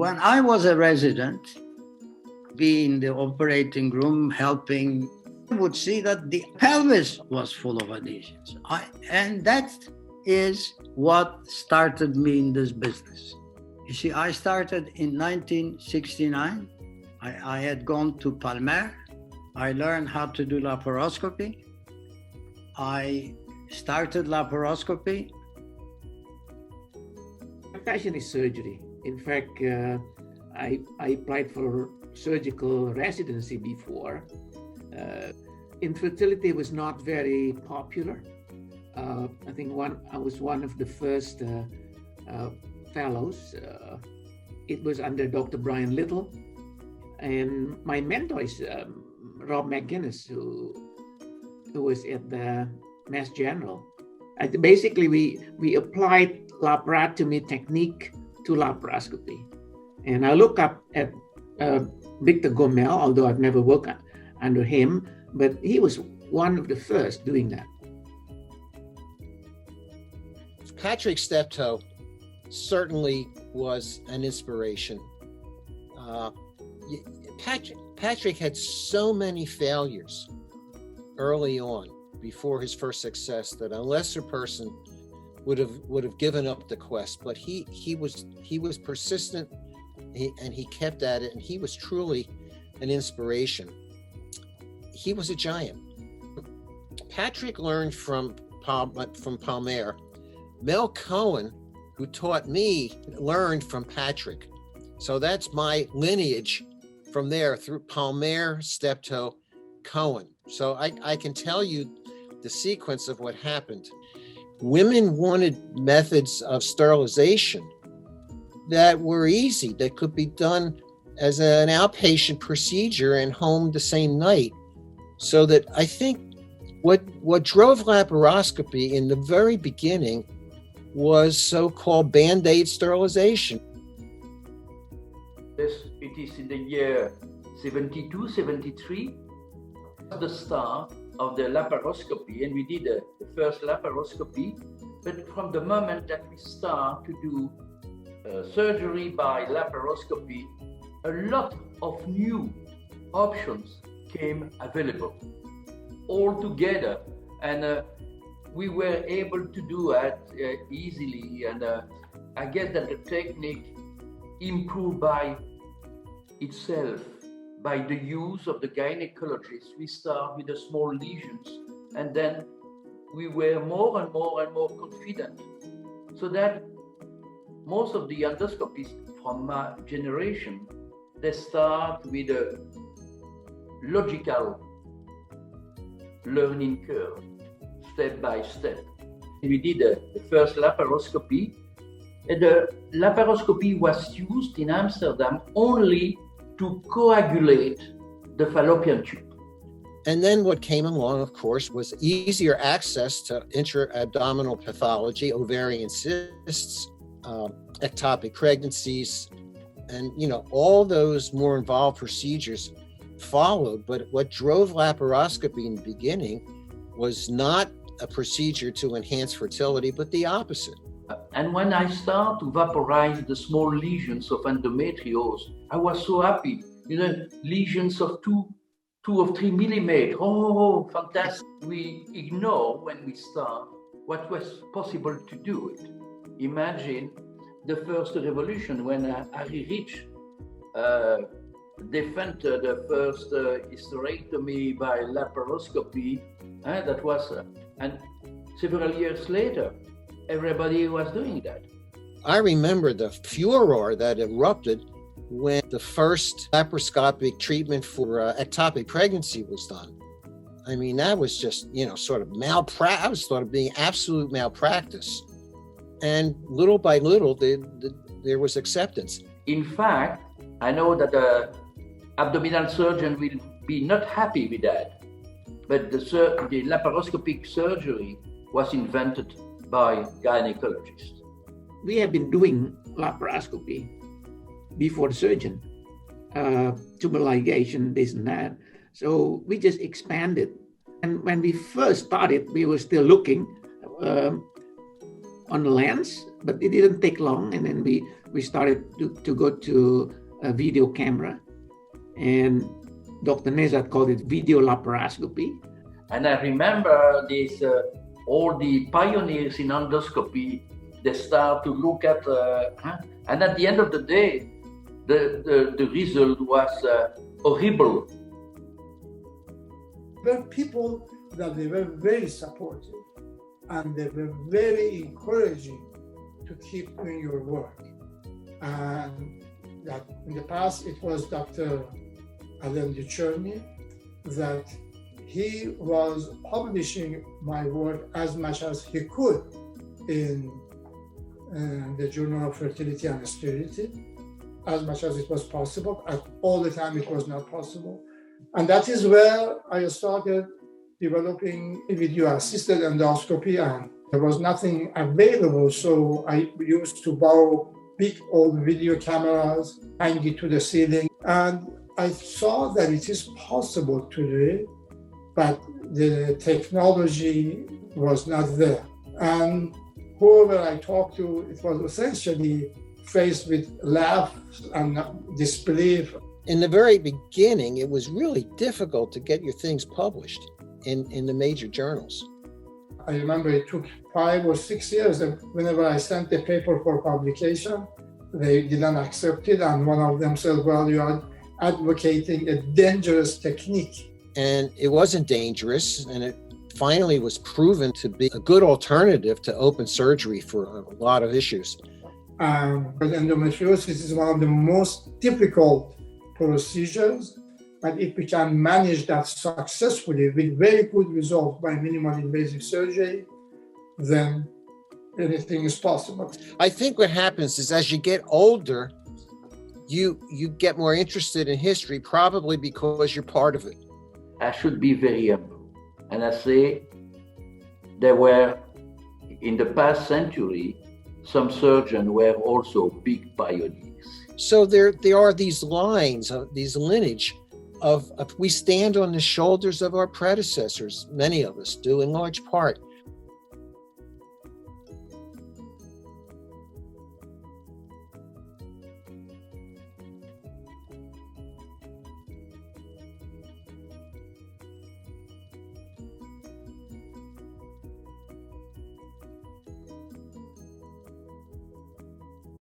When I was a resident, being in the operating room, helping, I would see that the pelvis was full of adhesions. And that is what started me in this business. You see, I started in 1969. I had gone to Palmer. I learned how to do laparoscopy. I started laparoscopy. My passion is surgery. In fact, I applied for surgical residency before. Infertility was not very popular. I think I was one of the first fellows. It was under Dr. Brian Little. And my mentor is Rob McGinnis, who was at the Mass General. Basically, we applied laparotomy technique to laparoscopy. And I look up at Victor Gomel, although I've never worked under him, but he was one of the first doing that. Patrick Steptoe certainly was an inspiration. Patrick had so many failures early on before his first success that a lesser person would have given up the quest. But he was persistent, and he kept at it, and he was truly an inspiration. He was a giant. Patrick learned from Palmer. Mel Cohen, who taught me, learned from Patrick. So that's my lineage from there through Palmer, Steptoe, Cohen. So I can tell you the sequence of what happened. Women wanted methods of sterilization that were easy, that could be done as an outpatient procedure and home the same night. So that I think what drove laparoscopy in the very beginning was so-called Band-Aid sterilization. It is in the year 72, 73, the start of the laparoscopy, and we did the first laparoscopy. But from the moment that we start to do surgery by laparoscopy, a lot of new options came available all together, and we were able to do it easily. And I guess that the technique improved by itself by the use of the gynecologist. We start with the small lesions, and then we were more and more and more confident, so that most of the endoscopists from my generation, they start with a logical learning curve, step by step. We did the first laparoscopy, and the laparoscopy was used in Amsterdam only to coagulate the fallopian tube. And then what came along, of course, was easier access to intra-abdominal pathology, ovarian cysts, ectopic pregnancies, and all those more involved procedures followed. But what drove laparoscopy in the beginning was not a procedure to enhance fertility, but the opposite. And when I start to vaporize the small lesions of endometriose, I was so happy. Lesions of 2 or 3 millimeters. Oh, fantastic. We ignore when we start what was possible to do it. Imagine the first revolution when Harry Rich defended the first hysterectomy by laparoscopy. That was, and several years later, everybody was doing that. I remember the furor that erupted when the first laparoscopic treatment for ectopic pregnancy was done. I mean, that was just, sort of malpractice. I was thought of being absolute malpractice. And little by little, there was acceptance. In fact, I know that the abdominal surgeon will be not happy with that. But the laparoscopic surgery was invented by gynecologists. We have been doing laparoscopy before the surgeon, tumor ligation, this and that. So we just expanded. And when we first started, we were still looking. on lens, but it didn't take long. And then we started to go to a video camera, and Dr. Nezat called it video laparoscopy. And I remember this, all the pioneers in endoscopy, they start to look at, and at the end of the day, the result was horrible. There were people that they were very supportive and they were very encouraging to keep doing your work. And that in the past, it was Dr. Alain Ducherney, that he was publishing my work as much as he could in the Journal of Fertility and Sterility, as much as it was possible. At all the time, it was not possible. And that is where I started developing video-assisted endoscopy, and there was nothing available. So I used to borrow big old video cameras, hang it to the ceiling. And I saw that it is possible to do it, but the technology was not there. And whoever I talked to, it was essentially faced with laughs and disbelief. In the very beginning, it was really difficult to get your things published in the major journals. I remember it took 5 or 6 years, and whenever I sent the paper for publication, they didn't accept it. And one of them said, well, you are advocating a dangerous technique. And it wasn't dangerous, and it finally was proven to be a good alternative to open surgery for a lot of issues. But endometriosis is one of the most difficult procedures, but if we can manage that successfully with very good results by minimal invasive surgery, then anything is possible. I think what happens is as you get older, you get more interested in history, probably because you're part of it. I should be very humble. And I say there were, in the past century, some surgeons were also big pioneers. So there are these lines, these lineage of we stand on the shoulders of our predecessors, many of us do in large part.